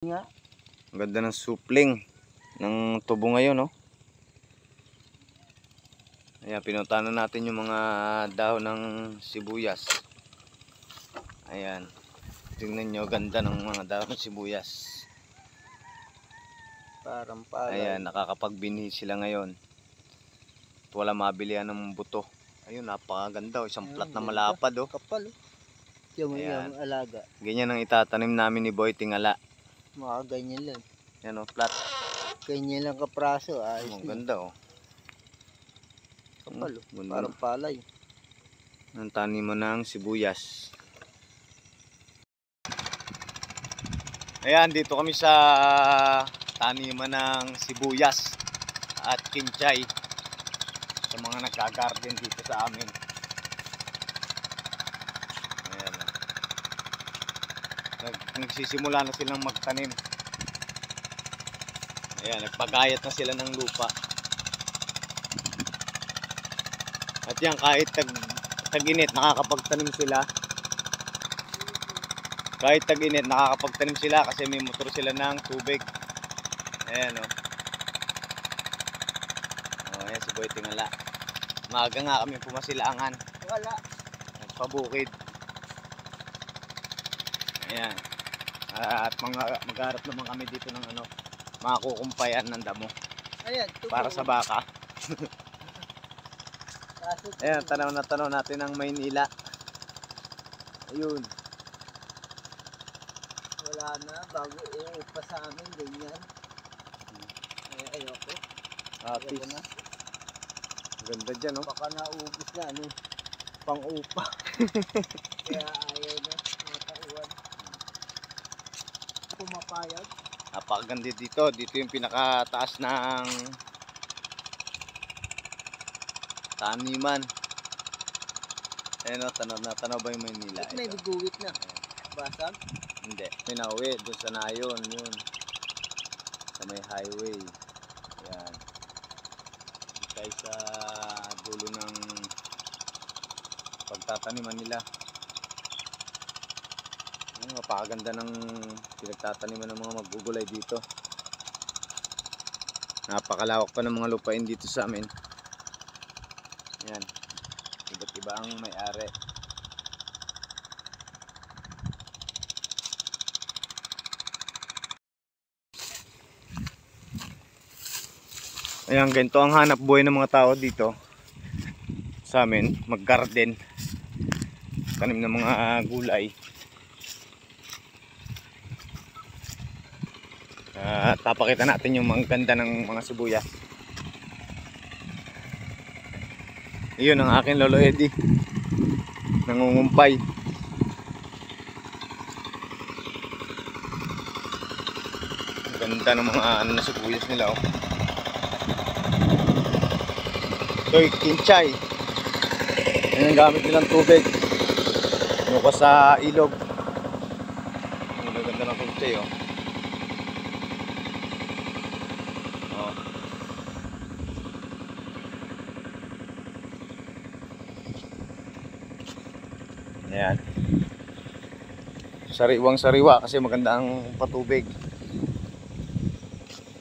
Nga. Ang ganda ng supling ng tubo ngayon, no? Ayan, pinuntahan na natin yung mga dahon ng sibuyas. Ayan. Tingnan nyo, ganda ng mga dahon ng sibuyas. Parang pala. Ayan, nakakapagbinhi sila ngayon. At wala mabilihan ng buto. Ayun, napakaganda. Isang plat na malapad, oh. Kapal, oh. Yung alaga. Ganyan ang itatanim namin ni Boy Tingala. Mga ganyan lang. Yan, oh, plat. Ganyan lang kapraso. Ayos Ang na. ganda, oh. Kapal, oh. Ganda. Parang palay. Ang taniman ng sibuyas. Ayan, dito kami sa taniman ng sibuyas at kinchay sa mga nagka-garden dito sa amin. Ayan. Nagsisimula na silang magtanim. Ayan, nagpagayat na sila ng lupa. At yan, kahit tag-init, nakakapagtanim sila. Kahit tag-init, nakakapagtanim sila kasi may motor sila ng tubig. Ayan, o. Oh, ayan si Boy Tingala. Maaga nga kami pumasilangan. Wala. Nagpabukid. Ayan. At magharap naman kami dito ng mga kukumpayan ng damo. Ayan, para sa baka. Ayan, tanaw natin ang Maynila. Ayun. Wala na, bago uupa sa amin, ganyan. Ay, ayoko. Ayoko na. Ganda dyan, no? Baka naubos na, pang-upa. Kaya ayaw na, matauan. Pumapayag. Napakaganda dito. Dito yung pinakataas ng taniman. Ayan, no? Tanaw ba yung Maynila? May biguwit na. Basag? Hindi. May nauwi. Doon sa Nayon. Yun. Sa may highway. Ayan. Tayo sa dulo ng pagtataniman nila. Napakaganda ng pinagtataniman ng mga magugulay dito. Napakalawak pa ng mga lupain dito sa amin. Ayan. Iba't iba ang may-ari. Ayan, ganito ang hanap buhay ng mga tao dito sa amin, mag-garden, tanim ng mga gulay. Tapakita natin yung mga ganda ng mga sibuyas. Iyon ang aking Lolo Eddie, nangungumpay. Ganda ng mga na sibuyas nila, oh. Ito yung kinchay. Yan ang gamit nilang tubig. Nuka sa ilog. Ang ganda ng kinchay, oh. Oh. Ayan. Sariwang sariwa kasi maganda ang patubig.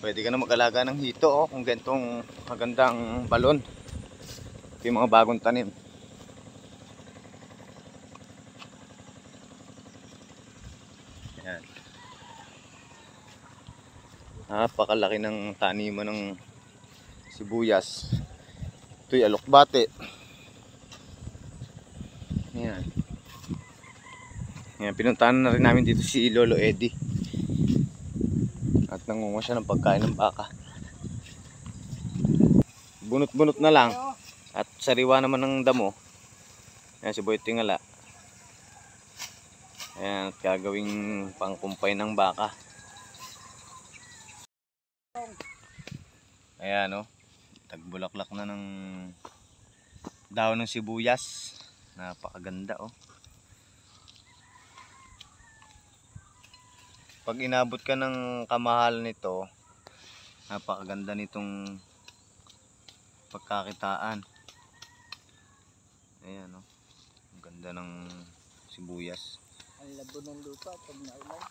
Pwede ka na mag-alaga ng hito, oh, kung gantong magandang balon. Ito yung mga bagong tanim. Ayan. Napakalaki ng taniman ng sibuyas. Ito yung alokbate. Ayan. Ayan, pinuntahan na rin namin dito si Lolo Eddie. At nangunguha siya ng pagkain ng baka. Bunot-bunot na lang. At sariwa naman ng damo. Ayan si Boy Tingala. Ayan, at gagawing pangkumpay ng baka. Ayan, oh. Tagbulaklak na ng dahon ng sibuyas. Napakaganda, oh. Pag inabot ka ng kamahal nito, napakaganda nitong pagkakitaan. Ayan, oh. Ang ganda ng sibuyas. Ang labo ng lupa pag naulan.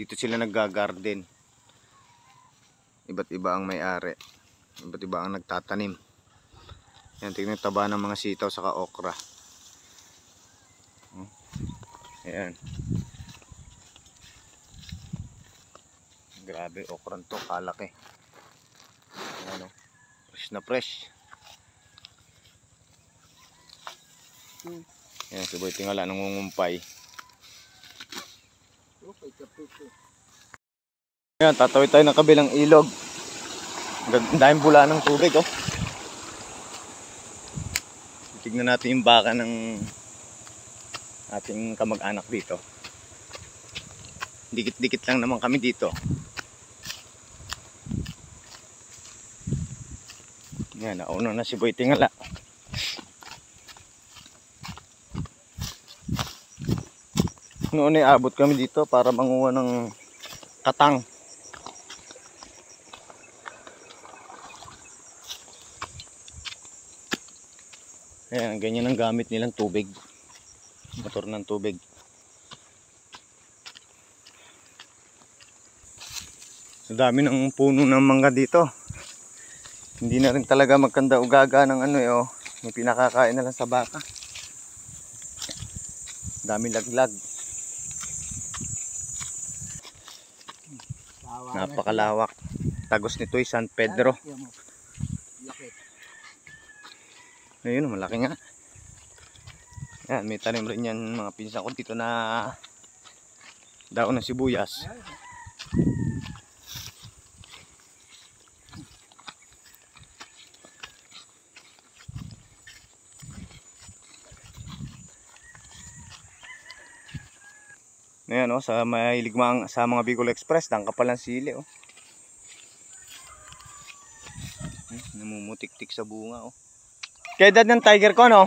Dito sila nagga-garden. Iba't iba ang may-ari. Iba't iba ang nagtatanim. Yan, tingnan yung taba ng mga sitaw saka okra. Ayan. Grabe, okran to, kalaki. Ayan, oh. Fresh na fresh. Ayan, si Boy Tingala nangungumpay. Okay, kapuso. Ayan, tatawid tayo ng kabilang ilog. Ang daming bula ng tubig, oh. Tignan natin yung baka ng ating kamag-anak dito. Dikit-dikit lang naman kami dito. Ayan, nauna na si Boy Tingala. Noon ay abot kami dito para manguha ng katang. Ayan, ganyan ang gamit nilang tubig. Motor ng tubig. Sa dami ng puno ng mangga dito. Hindi na rin talaga magkanda ugaga ng ano eh, oh. May pinakakain na lang sa baka. Dami laglag. Napakalawak. Tagos nito ay San Pedro. Ayun, malaki nga. Yan, may tanim rin yan mga pinsan ko dito na daon ng sibuyas. Ayan, oh, sa may ligmang sa mga Bicol Express, dang kapal ng sili, oh. Namumutik-tik sa bunga, oh. Kaya edad ng tiger ko, no?